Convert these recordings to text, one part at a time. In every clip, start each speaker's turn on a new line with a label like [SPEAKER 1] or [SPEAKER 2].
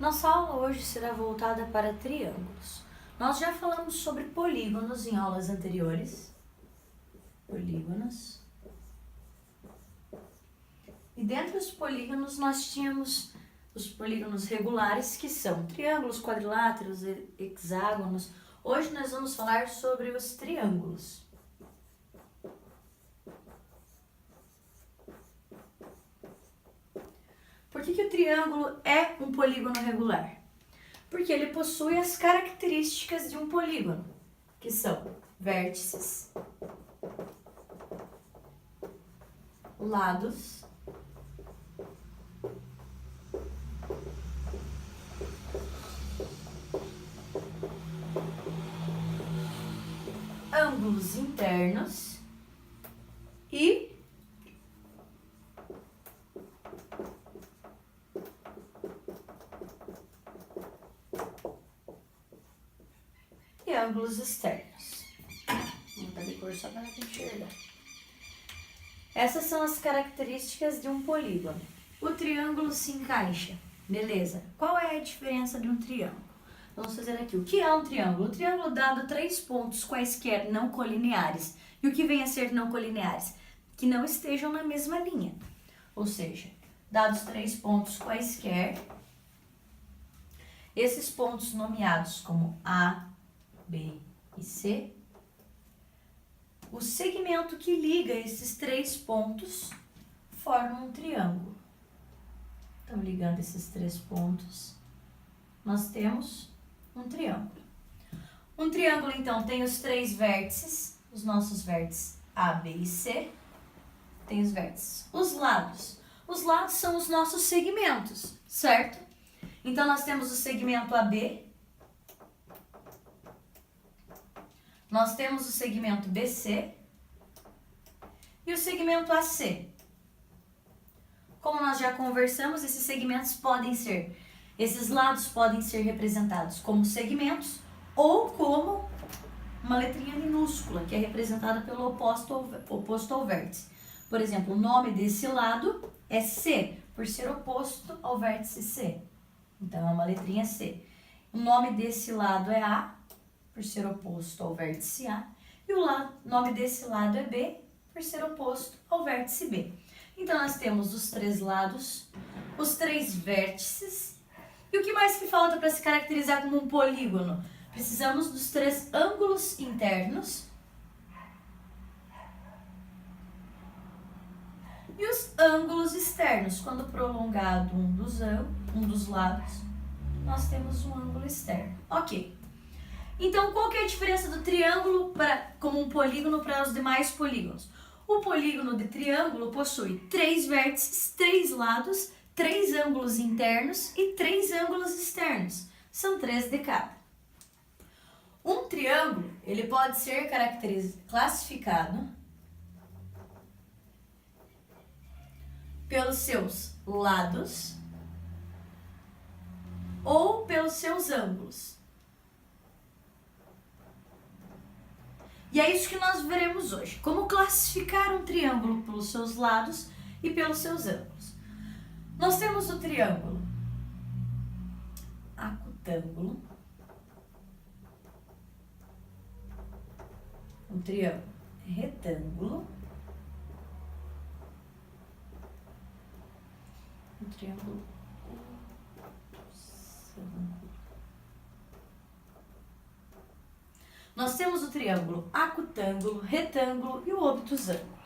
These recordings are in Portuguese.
[SPEAKER 1] Nossa aula hoje será voltada para triângulos. Nós já falamos sobre polígonos em aulas anteriores. Polígonos. E dentre os polígonos nós tínhamos os polígonos regulares, que são triângulos, quadriláteros, hexágonos. Hoje nós vamos falar sobre os triângulos. Por que o triângulo é um polígono regular? Porque ele possui as características de um polígono, que são vértices, lados, ângulos internos e ângulos externos. Vou botar de cor só para enxergar. Essas são as características de um polígono. O triângulo se encaixa. Beleza. Qual é a diferença de um triângulo? Vamos fazer aqui. O que é um triângulo? O triângulo dado três pontos quaisquer não colineares. E o que vem a ser não colineares? Que não estejam na mesma linha. Ou seja, dados três pontos quaisquer, esses pontos nomeados como A, B e C, o segmento que liga esses três pontos forma um triângulo. Então, ligando esses três pontos, nós temos um triângulo. Um triângulo, então, tem os três vértices, os nossos vértices A, B e C, tem os vértices. Os lados. Os lados são os nossos segmentos, certo? Então, nós temos o segmento AB, nós temos o segmento BC e o segmento AC. Como nós já conversamos, esses segmentos esses lados podem ser representados como segmentos ou como uma letrinha minúscula, que é representada pelo oposto ao vértice. Por exemplo, o nome desse lado é C, por ser oposto ao vértice C. Então, é uma letrinha C. O nome desse lado é A, por ser oposto ao vértice A, e o nome desse lado é B, por ser oposto ao vértice B. Então, nós temos os três lados, os três vértices, e o que mais que falta para se caracterizar como um polígono? Precisamos dos três ângulos internos e os ângulos externos. Quando prolongado um dos lados, nós temos um ângulo externo. Ok. Então, qual que é a diferença do triângulo como um polígono para os demais polígonos? O polígono de triângulo possui três vértices, três lados, três ângulos internos e três ângulos externos. São três de cada. Um triângulo, ele pode ser classificado pelos seus lados ou pelos seus ângulos. E é isso que nós veremos hoje. Como classificar um triângulo pelos seus lados e pelos seus ângulos. Nós temos o triângulo acutângulo, um triângulo retângulo, um triângulo obtusângulo. Nós temos o triângulo acutângulo, retângulo e o obtusângulo.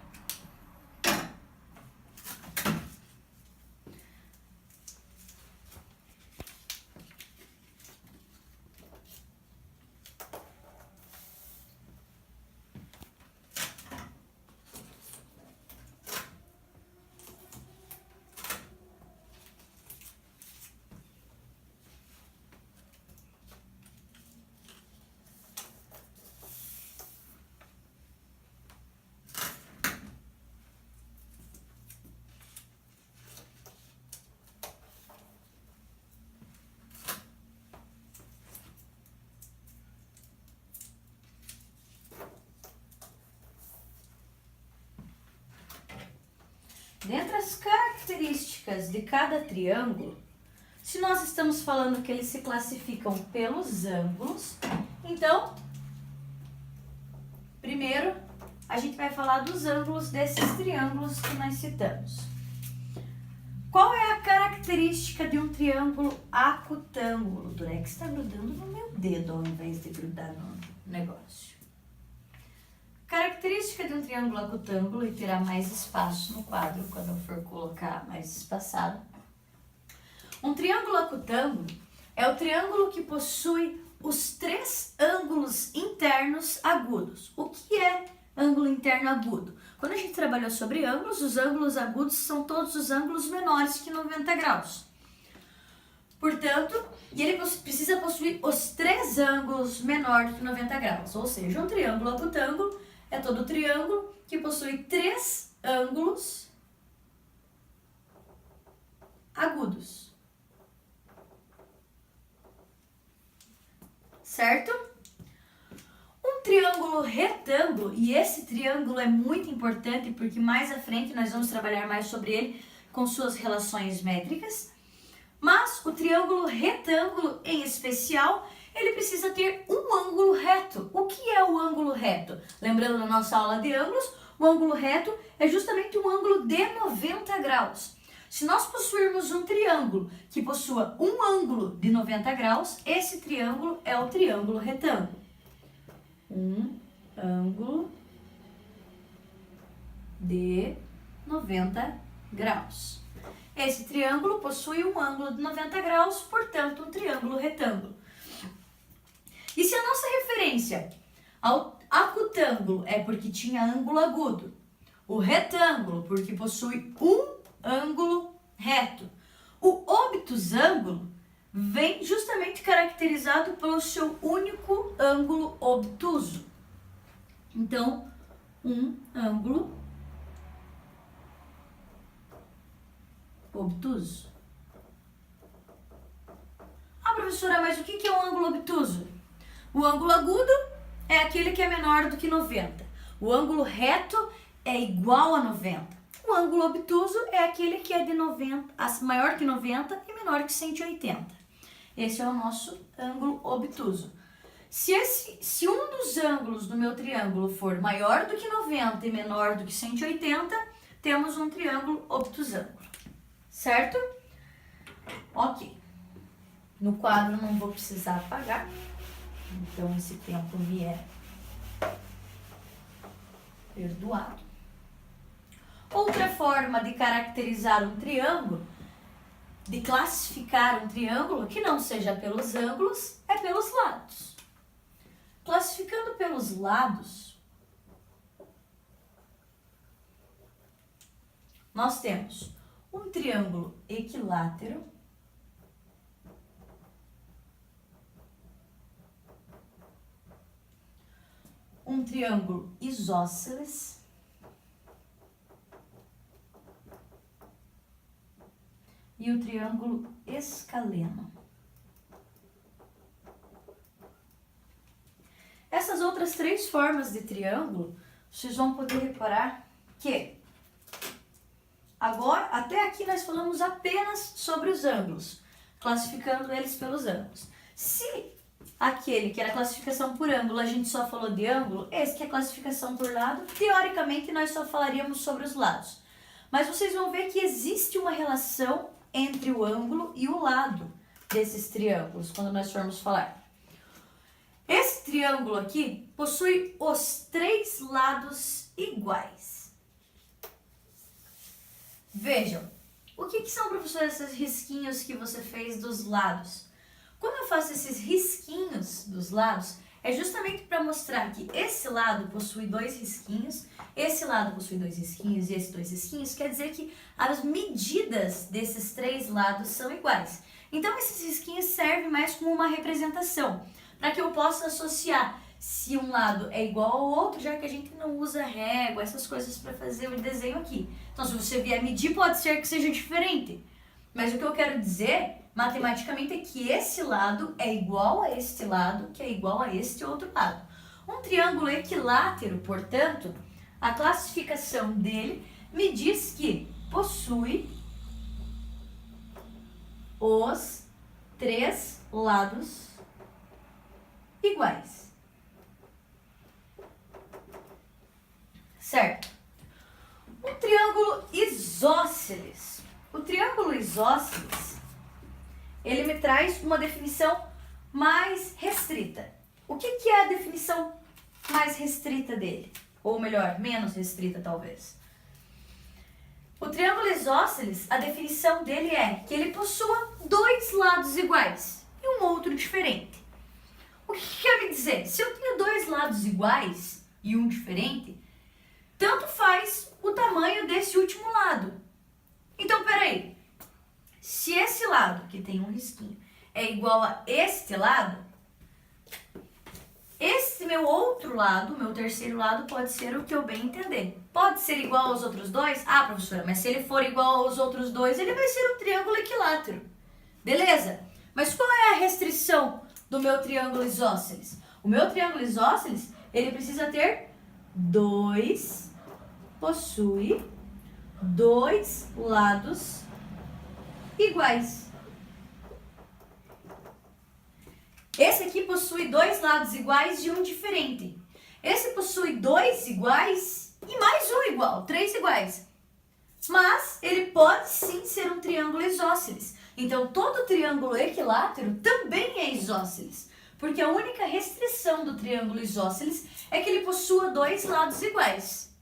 [SPEAKER 1] Dentre as características de cada triângulo, Se nós estamos falando que eles se classificam pelos ângulos, então, primeiro, a gente vai falar dos ângulos desses triângulos que nós citamos. Qual é a característica de um triângulo acutângulo? O Durex está grudando no meu dedo ao invés de grudar no negócio. Característica de um triângulo acutângulo, e terá mais espaço no quadro quando eu for colocar mais espaçado. Um triângulo acutângulo é o triângulo que possui os três ângulos internos agudos. O que é ângulo interno agudo? Quando a gente trabalhou sobre ângulos, os ângulos agudos são todos os ângulos menores que 90 graus. Portanto, ele precisa possuir os três ângulos menores que 90 graus. Ou seja, um triângulo acutângulo é todo triângulo que possui três ângulos agudos. Certo? Um triângulo retângulo, e esse triângulo é muito importante porque mais à frente nós vamos trabalhar mais sobre ele com suas relações métricas, mas o triângulo retângulo em especial, ele precisa ter um ângulo reto. O que é o ângulo reto? Lembrando da nossa aula de ângulos, o ângulo reto é justamente um ângulo de 90 graus. Se nós possuirmos um triângulo que possua um ângulo de 90 graus, esse triângulo é o triângulo retângulo. Um ângulo de 90 graus. Esse triângulo possui um ângulo de 90 graus, portanto, um triângulo retângulo. E se a nossa referência ao acutângulo é porque tinha ângulo agudo, o retângulo porque possui um ângulo reto, o obtusângulo vem justamente caracterizado pelo seu único ângulo obtuso. Então, um ângulo obtuso. Ah, professora, mas o que é um ângulo obtuso? O ângulo agudo é aquele que é menor do que 90. O ângulo reto é igual a 90. O ângulo obtuso é aquele que é de 90, maior que 90 e menor que 180. Esse é o nosso ângulo obtuso. Se um dos ângulos do meu triângulo for maior do que 90 e menor do que 180, temos um triângulo obtusângulo. Certo? Ok. No quadro não vou precisar apagar, então esse tempo me é perdoado. Outra forma de caracterizar um triângulo, de classificar um triângulo que não seja pelos ângulos, é pelos lados. Classificando pelos lados, nós temos um triângulo equilátero, um triângulo isósceles e o triângulo escaleno. Essas outras três formas de triângulo, vocês vão poder reparar que agora, até aqui nós falamos apenas sobre os ângulos, classificando eles pelos ângulos. Se aquele que era classificação por ângulo, a gente só falou de ângulo, esse que é classificação por lado, teoricamente nós só falaríamos sobre os lados. Mas vocês vão ver que existe uma relação entre o ângulo e o lado desses triângulos, quando nós formos falar. Esse triângulo aqui possui os três lados iguais. Vejam, o que são, professor, esses risquinhos que você fez dos lados? Quando eu faço esses risquinhos dos lados, é justamente para mostrar que esse lado possui dois risquinhos, esse lado possui dois risquinhos e esses dois risquinhos, quer dizer que as medidas desses três lados são iguais. Então, esses risquinhos servem mais como uma representação, para que eu possa associar se um lado é igual ao outro, já que a gente não usa régua, essas coisas para fazer o desenho aqui. Então, se você vier medir, pode ser que seja diferente. Mas o que eu quero dizer, matematicamente, é que esse lado é igual a este lado, que é igual a este outro lado. Um triângulo equilátero, portanto, a classificação dele me diz que possui os três lados iguais. Certo? O triângulo isósceles. O triângulo isósceles, ele me traz uma definição mais restrita. O que é a definição mais restrita dele? Ou melhor, menos restrita talvez. O triângulo isósceles, a definição dele é que ele possua dois lados iguais e um outro diferente. O que quer me dizer? Se eu tenho dois lados iguais e um diferente, tanto faz o tamanho desse último lado. Então, peraí. Se esse lado, que tem um risquinho, é igual a este lado, esse meu outro lado, meu terceiro lado, pode ser o que eu bem entender. Pode ser igual aos outros dois? Ah, professora, mas se ele for igual aos outros dois, ele vai ser um triângulo equilátero. Beleza? Mas qual é a restrição do meu triângulo isósceles? O meu triângulo isósceles, ele precisa ter possui dois lados iguais. Esse aqui possui dois lados iguais e um diferente. Esse possui dois iguais e mais um igual, três iguais. Mas ele pode sim ser um triângulo isósceles. Então, todo triângulo equilátero também é isósceles. Porque a única restrição do triângulo isósceles é que ele possua dois lados iguais.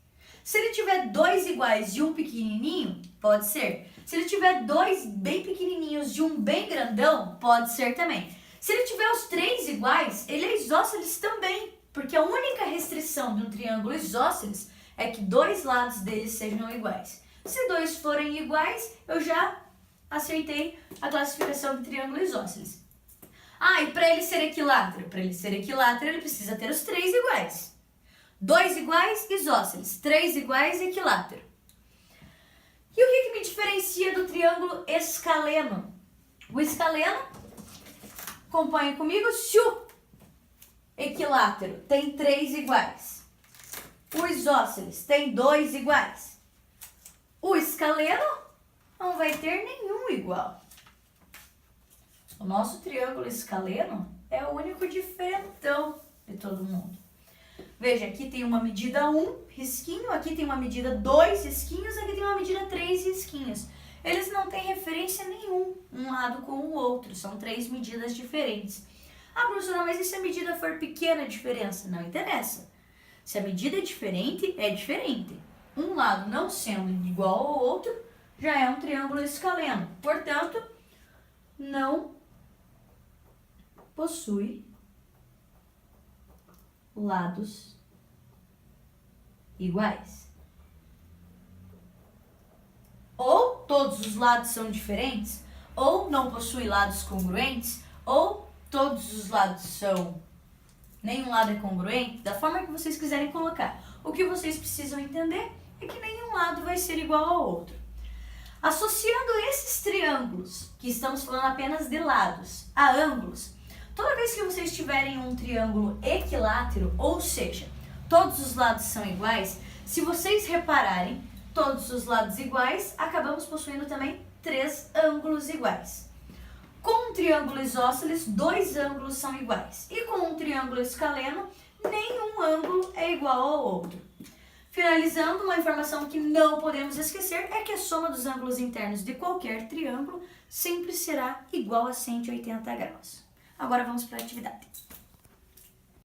[SPEAKER 1] Se ele tiver dois iguais e um pequenininho, pode ser. Se ele tiver dois bem pequenininhos e um bem grandão, pode ser também. Se ele tiver os três iguais, ele é isósceles também. Porque a única restrição de um triângulo isósceles é que dois lados deles sejam iguais. Se dois forem iguais, eu já acertei a classificação de triângulo isósceles. Ah, e para ele ser equilátero? Para ele ser equilátero, ele precisa ter os três iguais. Dois iguais, isósceles. Três iguais, equilátero. E o que me diferencia do triângulo escaleno? O escaleno, acompanhe comigo, se o equilátero tem três iguais, o isósceles tem dois iguais, o escaleno não vai ter nenhum igual. O nosso triângulo escaleno é o único diferentão de todo mundo. Veja, aqui tem uma medida 1 risquinho, aqui tem uma medida 2 risquinhos, aqui tem uma medida 3 risquinhos. Eles não têm referência nenhum, um lado com o outro, são três medidas diferentes. Ah, professora, mas e se a medida for pequena a diferença? Não interessa. Se a medida é diferente, é diferente. Um lado não sendo igual ao outro, já é um triângulo escaleno. Portanto, não possui lados iguais. Ou todos os lados são diferentes, ou não possui lados congruentes, ou todos os lados são... nenhum lado é congruente, da forma que vocês quiserem colocar. O que vocês precisam entender é que nenhum lado vai ser igual ao outro. Associando esses triângulos, que estamos falando apenas de lados, a ângulos, toda vez que vocês tiverem um triângulo equilátero, ou seja, todos os lados são iguais, se vocês repararem, todos os lados iguais, acabamos possuindo também três ângulos iguais. Com um triângulo isósceles, dois ângulos são iguais. E com um triângulo escaleno, nenhum ângulo é igual ao outro. Finalizando, uma informação que não podemos esquecer é que a soma dos ângulos internos de qualquer triângulo sempre será igual a 180 graus. Agora vamos para a atividade.